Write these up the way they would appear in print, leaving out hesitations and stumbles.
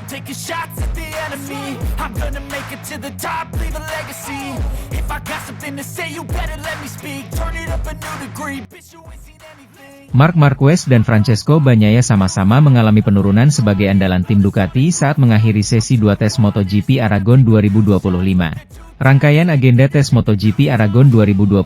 taking shots at the enemy. I'm gonna make it to the top, leave a legacy. If I got something to say, you better let me speak. Turn it up a new degree, bitch, you ain't seen anything. Marc Marquez dan Francesco Bagnaia sama-sama mengalami penurunan sebagai andalan tim Ducati saat mengakhiri sesi 2 tes MotoGP Aragon 2025. Rangkaian agenda tes MotoGP Aragon 2025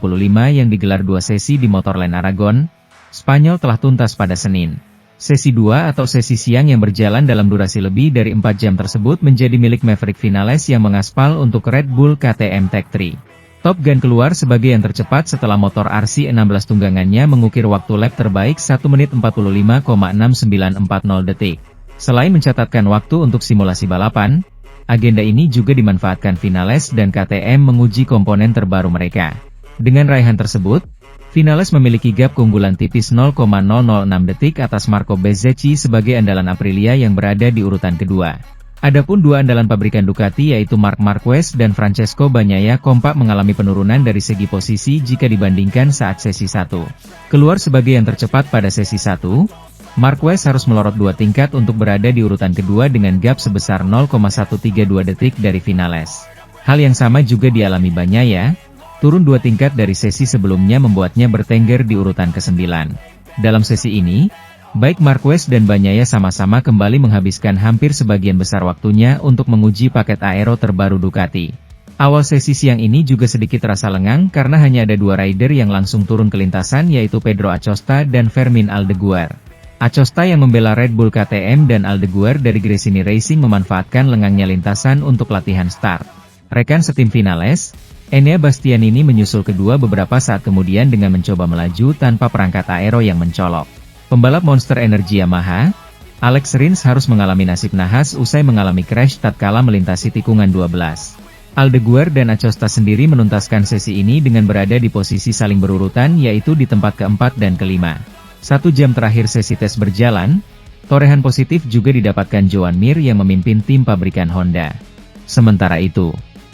yang digelar 2 sesi di Motorland Aragon, Spanyol telah tuntas pada Senin. Sesi 2 atau sesi siang yang berjalan dalam durasi lebih dari 4 jam tersebut menjadi milik Maverick Viñales yang mengaspal untuk Red Bull KTM Tech 3. Top Gun keluar sebagai yang tercepat setelah motor RC16 tunggangannya mengukir waktu lap terbaik 1 menit 45,6940 detik. Selain mencatatkan waktu untuk simulasi balapan, agenda ini juga dimanfaatkan Viñales dan KTM menguji komponen terbaru mereka. Dengan raihan tersebut, Viñales memiliki gap keunggulan tipis 0,006 detik atas Marco Bezzecchi sebagai andalan Aprilia yang berada di urutan kedua. Adapun dua andalan pabrikan Ducati yaitu Marc Marquez dan Francesco Bagnaia kompak mengalami penurunan dari segi posisi jika dibandingkan saat sesi 1. Keluar sebagai yang tercepat pada sesi 1, Marquez harus melorot 2 tingkat untuk berada di urutan kedua dengan gap sebesar 0,132 detik dari Viñales. Hal yang sama juga dialami Bagnaia. Turun 2 tingkat dari sesi sebelumnya membuatnya bertengger di urutan ke-9. Dalam sesi ini, baik Marquez dan Bagnaia sama-sama kembali menghabiskan hampir sebagian besar waktunya untuk menguji paket aero terbaru Ducati. Awal sesi siang ini juga sedikit terasa lengang karena hanya ada 2 rider yang langsung turun ke lintasan yaitu Pedro Acosta dan Fermín Aldeguer. Acosta yang membela Red Bull KTM dan Aldeguer dari Gresini Racing memanfaatkan lengangnya lintasan untuk latihan start. Rekan setim Viñales, Enea Bastianini menyusul kedua beberapa saat kemudian dengan mencoba melaju tanpa perangkat aero yang mencolok. Pembalap Monster Energy Yamaha, Alex Rins harus mengalami nasib nahas usai mengalami crash tatkala melintasi tikungan 12. Aldeguer dan Acosta sendiri menuntaskan sesi ini dengan berada di posisi saling berurutan yaitu di tempat keempat dan kelima. 1 jam terakhir sesi tes berjalan, torehan positif juga didapatkan Joan Mir yang memimpin tim pabrikan Honda. Sementara itu,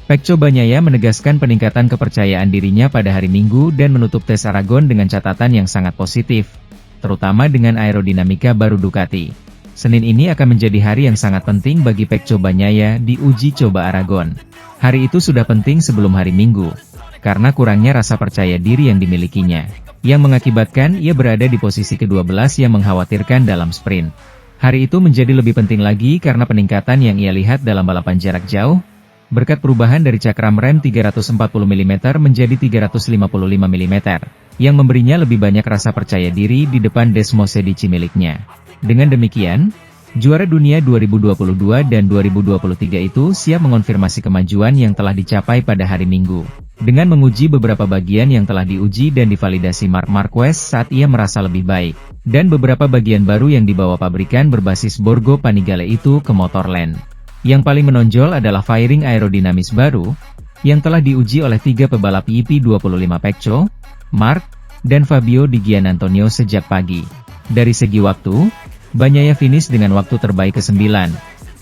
Pecco Bagnaia menegaskan peningkatan kepercayaan dirinya pada hari Minggu dan menutup tes Aragon dengan catatan yang sangat positif, terutama dengan aerodinamika baru Ducati. Senin ini akan menjadi hari yang sangat penting bagi Pecco Bagnaia di uji coba Aragon. Hari itu sudah penting sebelum hari Minggu, karena kurangnya rasa percaya diri yang dimilikinya, yang mengakibatkan ia berada di posisi ke-12 yang mengkhawatirkan dalam sprint. Hari itu menjadi lebih penting lagi karena peningkatan yang ia lihat dalam balapan jarak jauh, berkat perubahan dari cakram rem 340 mm menjadi 355 mm, yang memberinya lebih banyak rasa percaya diri di depan Desmo Sedici miliknya. Dengan demikian, juara dunia 2022 dan 2023 itu siap mengonfirmasi kemajuan yang telah dicapai pada hari Minggu, dengan menguji beberapa bagian yang telah diuji dan divalidasi Marc Marquez saat ia merasa lebih baik, dan beberapa bagian baru yang dibawa pabrikan berbasis Borgo Panigale itu ke Motorland. Yang paling menonjol adalah fairing aerodinamis baru, yang telah diuji oleh 3 pebalap YP25 Pecco, Marc, dan Fabio Di Giannantonio sejak pagi. Dari segi waktu, Bagnaia finish dengan waktu terbaik ke-9,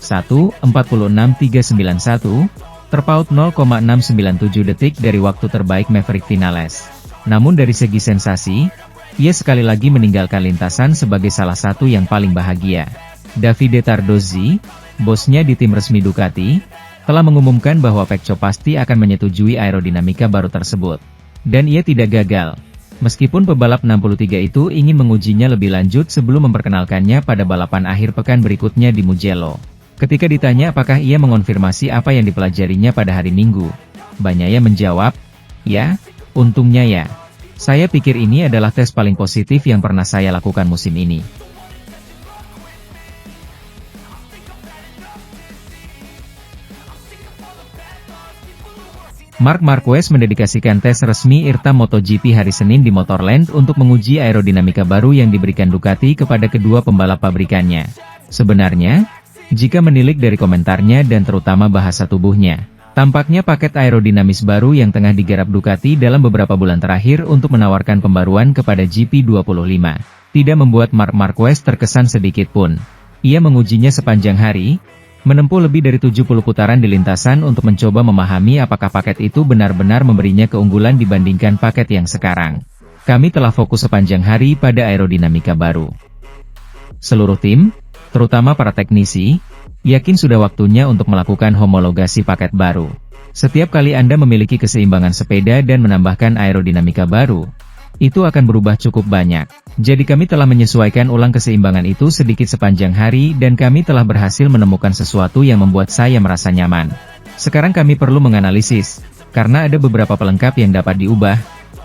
1:46.391, terpaut 0,697 detik dari waktu terbaik Maverick Viñales. Namun dari segi sensasi, ia sekali lagi meninggalkan lintasan sebagai salah satu yang paling bahagia. Davide Tardozzi, bosnya di tim resmi Ducati, telah mengumumkan bahwa Pecco pasti akan menyetujui aerodinamika baru tersebut. Dan ia tidak gagal. Meskipun pebalap 63 itu ingin mengujinya lebih lanjut sebelum memperkenalkannya pada balapan akhir pekan berikutnya di Mugello. Ketika ditanya apakah ia mengonfirmasi apa yang dipelajarinya pada hari Minggu, Bagnaia menjawab, "Ya, untungnya ya. Saya pikir ini adalah tes paling positif yang pernah saya lakukan musim ini." Marc Marquez mendedikasikan tes resmi IRTA MotoGP hari Senin di Motorland untuk menguji aerodinamika baru yang diberikan Ducati kepada kedua pembalap pabrikannya. Sebenarnya, jika menilik dari komentarnya dan terutama bahasa tubuhnya, tampaknya paket aerodinamis baru yang tengah digarap Ducati dalam beberapa bulan terakhir untuk menawarkan pembaruan kepada GP25, tidak membuat Marc Marquez terkesan sedikit pun. Ia mengujinya sepanjang hari, menempuh lebih dari 70 putaran di lintasan untuk mencoba memahami apakah paket itu benar-benar memberinya keunggulan dibandingkan paket yang sekarang. Kami telah fokus sepanjang hari pada aerodinamika baru. Seluruh tim, terutama para teknisi, yakin sudah waktunya untuk melakukan homologasi paket baru. Setiap kali Anda memiliki keseimbangan sepeda dan menambahkan aerodinamika baru, itu akan berubah cukup banyak. Jadi kami telah menyesuaikan ulang keseimbangan itu sedikit sepanjang hari dan kami telah berhasil menemukan sesuatu yang membuat saya merasa nyaman. Sekarang kami perlu menganalisis, karena ada beberapa pelengkap yang dapat diubah,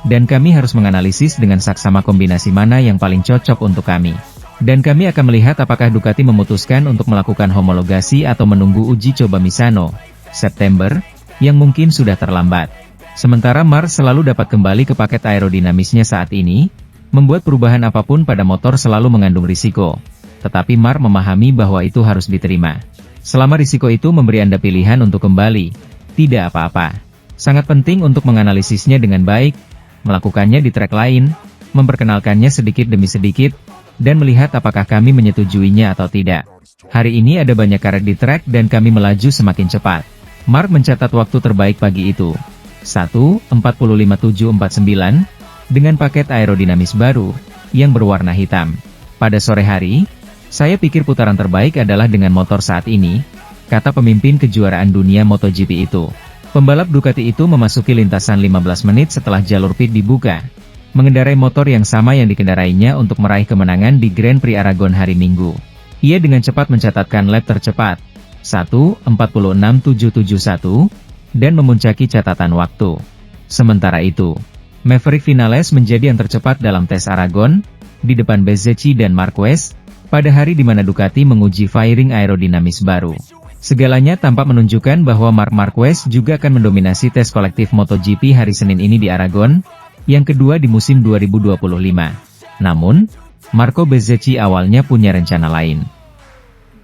dan kami harus menganalisis dengan saksama kombinasi mana yang paling cocok untuk kami. Dan kami akan melihat apakah Ducati memutuskan untuk melakukan homologasi atau menunggu uji coba Misano, September, yang mungkin sudah terlambat. Sementara Mars selalu dapat kembali ke paket aerodinamisnya saat ini, membuat perubahan apapun pada motor selalu mengandung risiko. Tetapi Mars memahami bahwa itu harus diterima. Selama risiko itu memberi Anda pilihan untuk kembali, tidak apa-apa. Sangat penting untuk menganalisisnya dengan baik, melakukannya di trek lain, memperkenalkannya sedikit demi sedikit, dan melihat apakah kami menyetujuinya atau tidak. Hari ini ada banyak karet di trek dan kami melaju semakin cepat. Mark mencatat waktu terbaik pagi itu. 1:45.749, dengan paket aerodinamis baru, yang berwarna hitam. Pada sore hari, saya pikir putaran terbaik adalah dengan motor saat ini, kata pemimpin kejuaraan dunia MotoGP itu. Pembalap Ducati itu memasuki lintasan 15 menit setelah jalur pit dibuka, mengendarai motor yang sama yang dikendarainya untuk meraih kemenangan di Grand Prix Aragon hari Minggu. Ia dengan cepat mencatatkan lap tercepat, 1:46.771, dan memuncaki catatan waktu. Sementara itu, Maverick Vinales menjadi yang tercepat dalam tes Aragon, di depan Bezzecchi dan Marquez, pada hari di mana Ducati menguji fairing aerodinamis baru. Segalanya tampak menunjukkan bahwa Marc Marquez juga akan mendominasi tes kolektif MotoGP hari Senin ini di Aragon, yang kedua di musim 2025. Namun, Marco Bezzecchi awalnya punya rencana lain.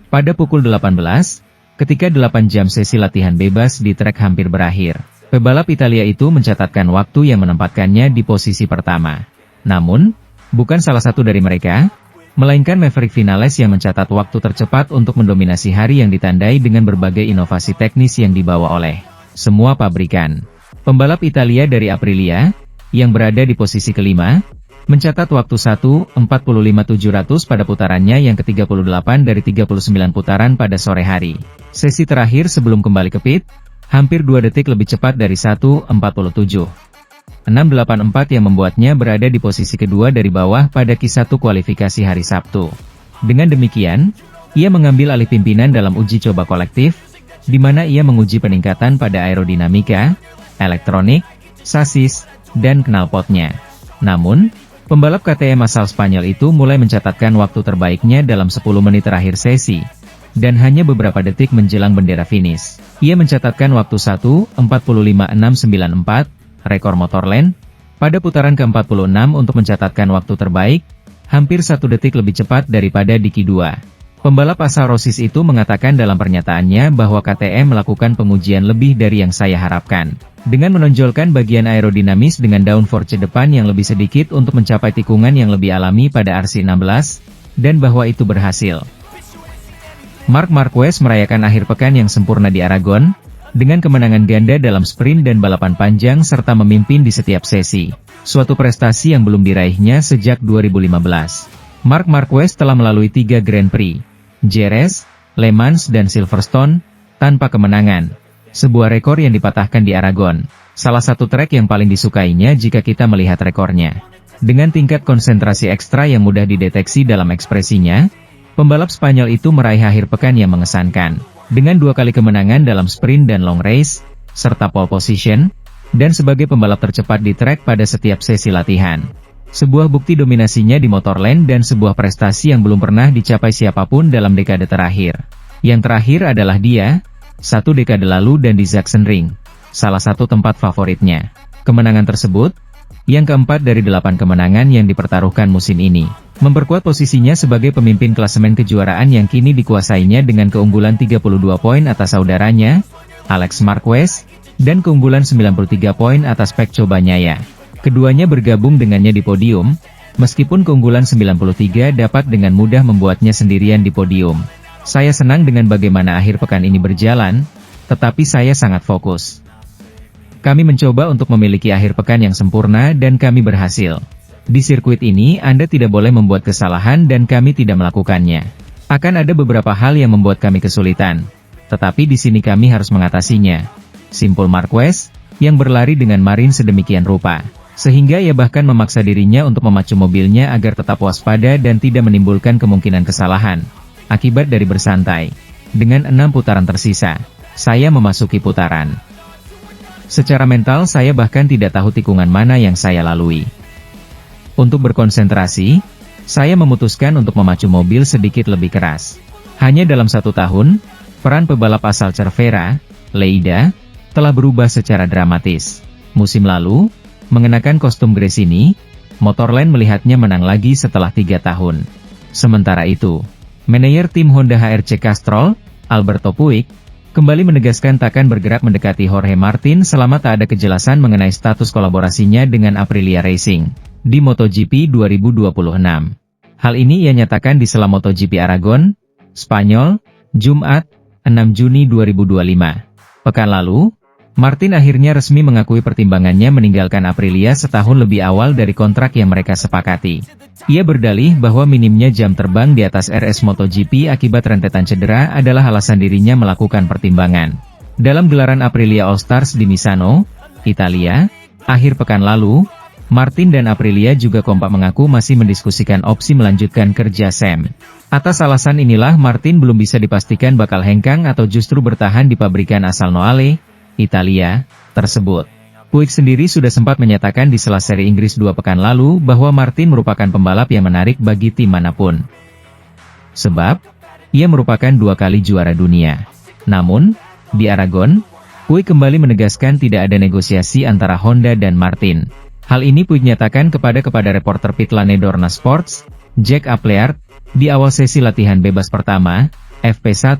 Pada pukul 18, ketika 8 jam sesi latihan bebas di trek hampir berakhir, pebalap Italia itu mencatatkan waktu yang menempatkannya di posisi pertama. Namun, bukan salah satu dari mereka, melainkan Maverick Vinales yang mencatat waktu tercepat untuk mendominasi hari yang ditandai dengan berbagai inovasi teknis yang dibawa oleh semua pabrikan. Pembalap Italia dari Aprilia, yang berada di posisi kelima, mencatat waktu 1:45.700 pada putarannya yang ke-38 dari 39 putaran pada sore hari. Sesi terakhir sebelum kembali ke pit, hampir 2 detik lebih cepat dari 1:47.684 yang membuatnya berada di posisi kedua dari bawah pada Q1 kualifikasi hari Sabtu. Dengan demikian, ia mengambil alih pimpinan dalam uji coba kolektif, di mana ia menguji peningkatan pada aerodinamika, elektronik, sasis, dan knalpotnya. Namun, pembalap KTM asal Spanyol itu mulai mencatatkan waktu terbaiknya dalam 10 menit terakhir sesi, dan hanya beberapa detik menjelang bendera finish. Ia mencatatkan waktu 1:45.694, rekor Motorland, pada putaran ke-46 untuk mencatatkan waktu terbaik, hampir 1 detik lebih cepat daripada di Q2. Pembalap asal Rossis itu mengatakan dalam pernyataannya bahwa KTM melakukan pengujian lebih dari yang saya harapkan, dengan menonjolkan bagian aerodinamis dengan downforce depan yang lebih sedikit untuk mencapai tikungan yang lebih alami pada RC16, dan bahwa itu berhasil. Marc Marquez merayakan akhir pekan yang sempurna di Aragon, dengan kemenangan ganda dalam sprint dan balapan panjang serta memimpin di setiap sesi, suatu prestasi yang belum diraihnya sejak 2015. Marc Marquez telah melalui 3 Grand Prix, Jerez, Le Mans dan Silverstone, tanpa kemenangan. Sebuah rekor yang dipatahkan di Aragon, salah satu trek yang paling disukainya jika kita melihat rekornya. Dengan tingkat konsentrasi ekstra yang mudah dideteksi dalam ekspresinya, pembalap Spanyol itu meraih akhir pekan yang mengesankan, dengan 2 kali kemenangan dalam sprint dan long race, serta pole position, dan sebagai pembalap tercepat di trek pada setiap sesi latihan. Sebuah bukti dominasinya di Motorland dan sebuah prestasi yang belum pernah dicapai siapapun dalam dekade terakhir. Yang terakhir adalah dia, 1 dekade lalu dan di Sachsenring, salah satu tempat favoritnya. Kemenangan tersebut, yang keempat dari 8 kemenangan yang dipertaruhkan musim ini, memperkuat posisinya sebagai pemimpin klasemen kejuaraan yang kini dikuasainya dengan keunggulan 32 poin atas saudaranya, Alex Marquez, dan keunggulan 93 poin atas Pecco Bagnaia. Keduanya bergabung dengannya di podium, meskipun keunggulan 93 dapat dengan mudah membuatnya sendirian di podium. Saya senang dengan bagaimana akhir pekan ini berjalan, tetapi saya sangat fokus. Kami mencoba untuk memiliki akhir pekan yang sempurna dan kami berhasil. Di sirkuit ini Anda tidak boleh membuat kesalahan dan kami tidak melakukannya. Akan ada beberapa hal yang membuat kami kesulitan. Tetapi di sini kami harus mengatasinya. Simpul Marquez, yang berlari dengan Marin sedemikian rupa. Sehingga ia bahkan memaksa dirinya untuk memacu mobilnya agar tetap waspada dan tidak menimbulkan kemungkinan kesalahan. Akibat dari bersantai. Dengan 6 putaran tersisa, saya memasuki putaran. Secara mental saya bahkan tidak tahu tikungan mana yang saya lalui. Untuk berkonsentrasi, saya memutuskan untuk memacu mobil sedikit lebih keras. Hanya dalam 1 tahun, peran pebalap asal Cervera, Lleida, telah berubah secara dramatis. Musim lalu, mengenakan kostum Gresini, Motorland melihatnya menang lagi setelah 3 tahun. Sementara itu, manajer tim Honda HRC Castrol, Alberto Puig, kembali menegaskan takkan bergerak mendekati Jorge Martin selama tak ada kejelasan mengenai status kolaborasinya dengan Aprilia Racing di MotoGP 2026. Hal ini ia nyatakan di sela MotoGP Aragon, Spanyol, Jumat, 6 Juni 2025. Pekan lalu, Martin akhirnya resmi mengakui pertimbangannya meninggalkan Aprilia setahun lebih awal dari kontrak yang mereka sepakati. Ia berdalih bahwa minimnya jam terbang di atas RS MotoGP akibat rentetan cedera adalah alasan dirinya melakukan pertimbangan. Dalam gelaran Aprilia All Stars di Misano, Italia, akhir pekan lalu, Martin dan Aprilia juga kompak mengaku masih mendiskusikan opsi melanjutkan kerja Sam. Atas alasan inilah Martin belum bisa dipastikan bakal hengkang atau justru bertahan di pabrikan asal Noale, Italia, tersebut. Puig sendiri sudah sempat menyatakan di sela seri Inggris 2 pekan lalu bahwa Martin merupakan pembalap yang menarik bagi tim manapun. Sebab, ia merupakan 2 kali juara dunia. Namun, di Aragon, Puig kembali menegaskan tidak ada negosiasi antara Honda dan Martin. Hal ini Puig nyatakan kepada reporter Pitlane Dorna Sports, Jack Appleyard, di awal sesi latihan bebas pertama, FP1,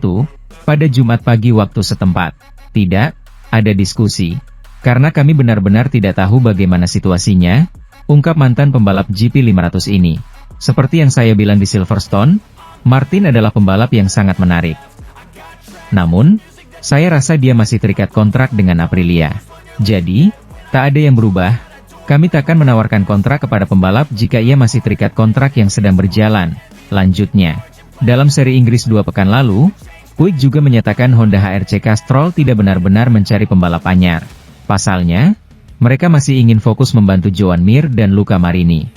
pada Jumat pagi waktu setempat. Tidak ada diskusi. Karena kami benar-benar tidak tahu bagaimana situasinya, ungkap mantan pembalap GP 500 ini. Seperti yang saya bilang di Silverstone, Martin adalah pembalap yang sangat menarik. Namun, saya rasa dia masih terikat kontrak dengan Aprilia. Jadi, tak ada yang berubah. Kami takkan menawarkan kontrak kepada pembalap jika ia masih terikat kontrak yang sedang berjalan. Lanjutnya, dalam seri Inggris 2 pekan lalu, Puig juga menyatakan Honda HRC Castrol tidak benar-benar mencari pembalap anyar. Pasalnya, mereka masih ingin fokus membantu Joan Mir dan Luca Marini.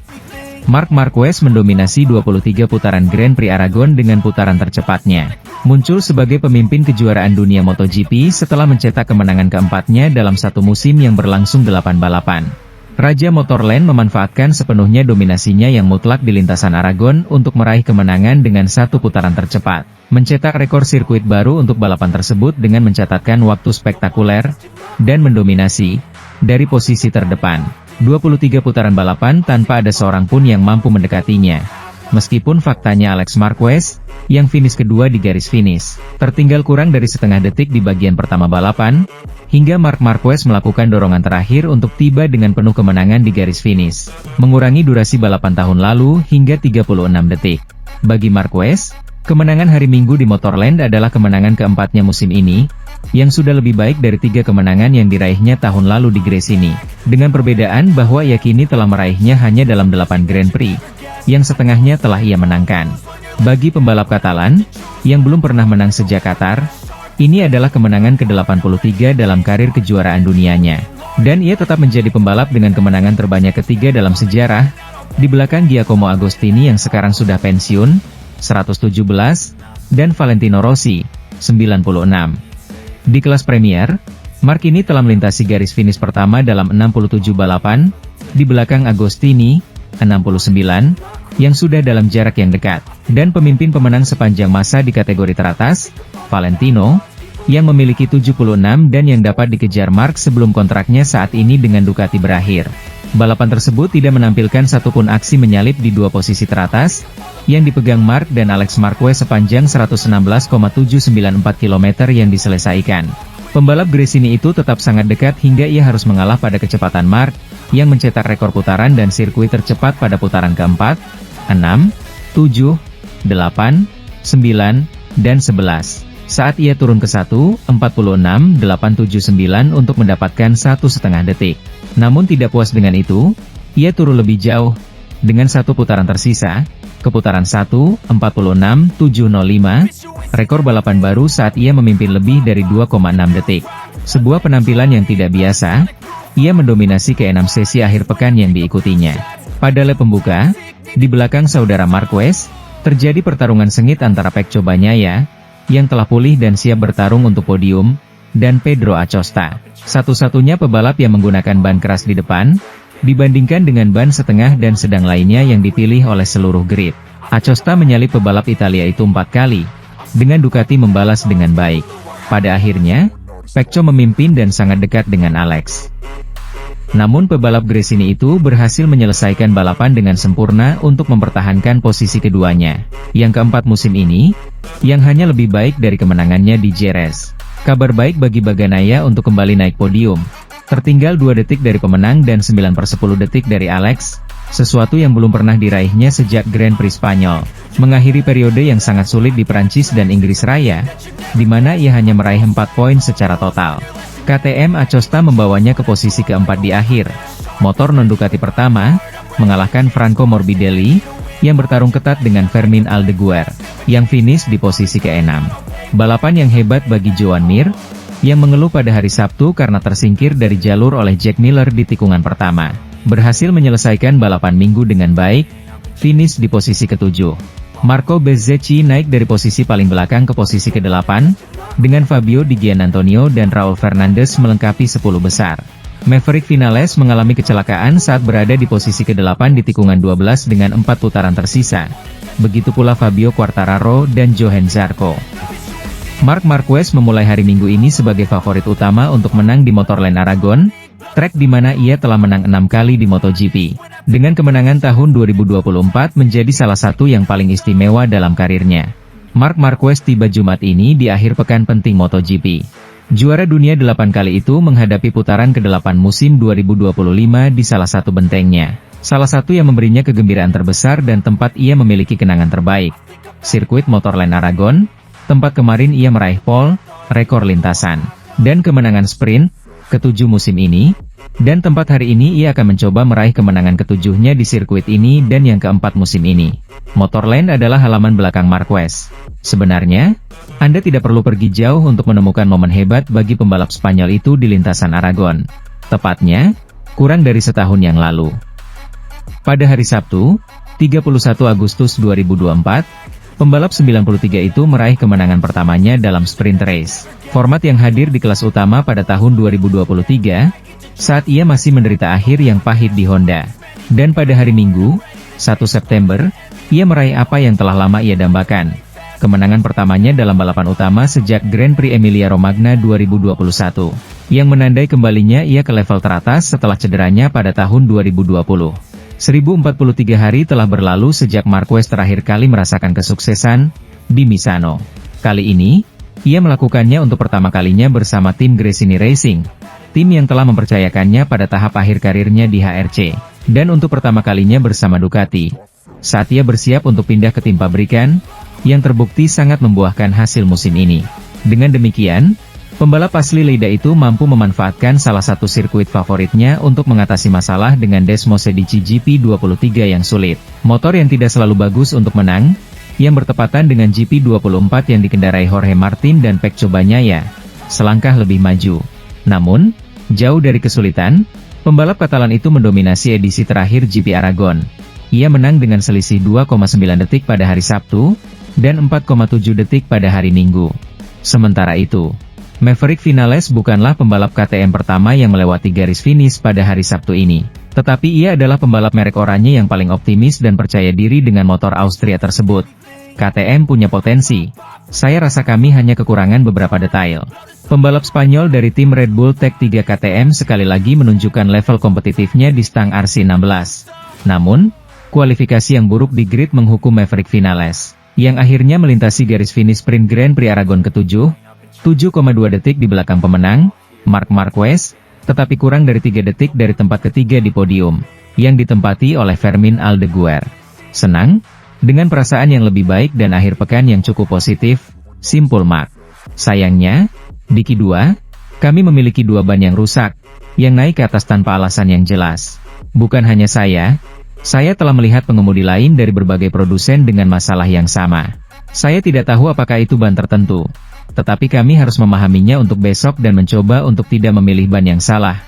Marc Marquez mendominasi 23 putaran Grand Prix Aragon dengan putaran tercepatnya. Muncul sebagai pemimpin kejuaraan dunia MotoGP setelah mencetak kemenangan keempatnya dalam satu musim yang berlangsung 8 balapan. Raja Motorland memanfaatkan sepenuhnya dominasinya yang mutlak di lintasan Aragon untuk meraih kemenangan dengan 1 putaran tercepat. Mencetak rekor sirkuit baru untuk balapan tersebut dengan mencatatkan waktu spektakuler dan mendominasi dari posisi terdepan. 23 putaran balapan tanpa ada seorang pun yang mampu mendekatinya. Meskipun faktanya Alex Marquez, yang finish kedua di garis finish, tertinggal kurang dari setengah detik di bagian pertama balapan, hingga Marc Marquez melakukan dorongan terakhir untuk tiba dengan penuh kemenangan di garis finish, mengurangi durasi balapan tahun lalu hingga 36 detik. Bagi Marquez, kemenangan hari Minggu di Motorland adalah kemenangan keempatnya musim ini, yang sudah lebih baik dari 3 kemenangan yang diraihnya tahun lalu di Gresini. Dengan perbedaan bahwa ia kini telah meraihnya hanya dalam 8 Grand Prix, yang setengahnya telah ia menangkan. Bagi pembalap Katalan, yang belum pernah menang sejak Qatar, ini adalah kemenangan ke-83 dalam karir kejuaraan dunianya. Dan ia tetap menjadi pembalap dengan kemenangan terbanyak ketiga dalam sejarah, di belakang Giacomo Agostini yang sekarang sudah pensiun, 117, dan Valentino Rossi, 96. Di kelas Premier, Marc ini telah melintasi garis finish pertama dalam 67 balapan, di belakang Agostini, 69, yang sudah dalam jarak yang dekat. Dan pemimpin pemenang sepanjang masa di kategori teratas, Valentino, yang memiliki 76 dan yang dapat dikejar Marc sebelum kontraknya saat ini dengan Ducati berakhir. Balapan tersebut tidak menampilkan satupun aksi menyalip di 2 posisi teratas, yang dipegang Marc dan Alex Marquez sepanjang 116,794 km yang diselesaikan. Pembalap Gresini itu tetap sangat dekat hingga ia harus mengalah pada kecepatan Marc, yang mencetak rekor putaran dan sirkuit tercepat pada putaran keempat, 6, 7, 8, 9, dan 11. Saat ia turun ke 1, 46,879 untuk mendapatkan 1,5 detik. Namun tidak puas dengan itu, ia turun lebih jauh, Dengan satu putaran tersisa, ke putaran 1, 46.705, rekor balapan baru saat ia memimpin lebih dari 2,6 detik. Sebuah penampilan yang tidak biasa, ia mendominasi ke-6 sesi akhir pekan yang diikutinya. Pada lap pembuka, di belakang saudara Marquez, terjadi pertarungan sengit antara Pecco Bagnaia, yang telah pulih dan siap bertarung untuk podium, dan Pedro Acosta, satu-satunya pebalap yang menggunakan ban keras di depan, dibandingkan dengan ban setengah dan sedang lainnya yang dipilih oleh seluruh grid. Acosta menyalip pebalap Italia itu 4 kali, dengan Ducati membalas dengan baik. Pada akhirnya, Pecco memimpin dan sangat dekat dengan Alex. Namun pebalap Gresini itu berhasil menyelesaikan balapan dengan sempurna untuk mempertahankan posisi keduanya, yang keempat musim ini, yang hanya lebih baik dari kemenangannya di Jerez. Kabar baik bagi Bagnaia untuk kembali naik podium. Tertinggal 2 detik dari pemenang dan 9/10 detik dari Alex, sesuatu yang belum pernah diraihnya sejak Grand Prix Spanyol. Mengakhiri periode yang sangat sulit di Prancis dan Inggris Raya, di mana ia hanya meraih 4 poin secara total. KTM Acosta membawanya ke posisi keempat di akhir. Motor non-Ducati pertama, mengalahkan Franco Morbidelli, yang bertarung ketat dengan Fermin Aldeguer, yang finish di posisi ke-6. Balapan yang hebat bagi Joan Mir, yang mengeluh pada hari Sabtu karena tersingkir dari jalur oleh Jack Miller di tikungan pertama. Berhasil menyelesaikan balapan minggu dengan baik, finish di posisi ke-7. Marco Bezzecchi naik dari posisi paling belakang ke posisi ke-8, dengan Fabio Di Giannantonio dan Raul Fernandez melengkapi 10 besar. Maverick Vinales mengalami kecelakaan saat berada di posisi ke-8 di tikungan 12 dengan 4 putaran tersisa. Begitu pula Fabio Quartararo dan Johann Zarco. Marc Marquez memulai hari Minggu ini sebagai favorit utama untuk menang di Motorland Aragon, trek di mana ia telah menang 6 kali di MotoGP. Dengan kemenangan tahun 2024 menjadi salah satu yang paling istimewa dalam karirnya. Marc Marquez tiba Jumat ini di akhir pekan penting MotoGP. Juara dunia 8 kali itu menghadapi putaran ke-8 musim 2025 di salah satu bentengnya. Salah satu yang memberinya kegembiraan terbesar dan tempat ia memiliki kenangan terbaik. Sirkuit Motorland Aragon, tempat kemarin ia meraih pole, rekor lintasan, dan kemenangan sprint, ke-7 musim ini, dan tempat hari ini ia akan mencoba meraih kemenangan ke-7-nya di sirkuit ini dan yang ke-4 musim ini. Motorland adalah halaman belakang Marquez. Sebenarnya, Anda tidak perlu pergi jauh untuk menemukan momen hebat bagi pembalap Spanyol itu di lintasan Aragon. Tepatnya, kurang dari setahun yang lalu. Pada hari Sabtu, 31 Agustus 2024, pembalap 93 itu meraih kemenangan pertamanya dalam sprint race. Format yang hadir di kelas utama pada tahun 2023, saat ia masih menderita akhir yang pahit di Honda. Dan pada hari Minggu, 1 September, ia meraih apa yang telah lama ia dambakan. Kemenangan pertamanya dalam balapan utama sejak Grand Prix Emilia-Romagna 2021, yang menandai kembalinya ia ke level teratas setelah cederanya pada tahun 2020. 1043 hari telah berlalu sejak Marquez terakhir kali merasakan kesuksesan di Misano. Kali ini, ia melakukannya untuk pertama kalinya bersama tim Gresini Racing, tim yang telah mempercayakannya pada tahap akhir karirnya di HRC, dan untuk pertama kalinya bersama Ducati, saat ia bersiap untuk pindah ke tim pabrikan, yang terbukti sangat membuahkan hasil musim ini. Dengan demikian, pembalap asli Lleida itu mampu memanfaatkan salah satu sirkuit favoritnya untuk mengatasi masalah dengan Desmosedici GP23 yang sulit. Motor yang tidak selalu bagus untuk menang, yang bertepatan dengan GP24 yang dikendarai Jorge Martin dan Pecco Bagnaia, selangkah lebih maju. Namun, jauh dari kesulitan, pembalap Katalan itu mendominasi edisi terakhir GP Aragon. Ia menang dengan selisih 2,9 detik pada hari Sabtu, dan 4,7 detik pada hari Minggu. Sementara itu, Maverick Vinales bukanlah pembalap KTM pertama yang melewati garis finish pada hari Sabtu ini. Tetapi ia adalah pembalap merek oranye yang paling optimis dan percaya diri dengan motor Austria tersebut. KTM punya potensi. Saya rasa kami hanya kekurangan beberapa detail. Pembalap Spanyol dari tim Red Bull Tech 3 KTM sekali lagi menunjukkan level kompetitifnya di stang RC16. Namun, kualifikasi yang buruk di grid menghukum Maverick Vinales, yang akhirnya melintasi garis finish sprint Grand Prix Aragon ke-7, 7,2 detik di belakang pemenang, Marc Marquez, tetapi kurang dari 3 detik dari tempat ketiga di podium, yang ditempati oleh Fermin Aldeguer. Senang? Dengan perasaan yang lebih baik dan akhir pekan yang cukup positif, simpul Marc. Sayangnya, di Q2, kami memiliki 2 ban yang rusak, yang naik ke atas tanpa alasan yang jelas. Bukan hanya saya, Saya telah melihat pengemudi lain dari berbagai produsen dengan masalah yang sama. Saya tidak tahu apakah itu ban tertentu. Tetapi kami harus memahaminya untuk besok dan mencoba untuk tidak memilih ban yang salah.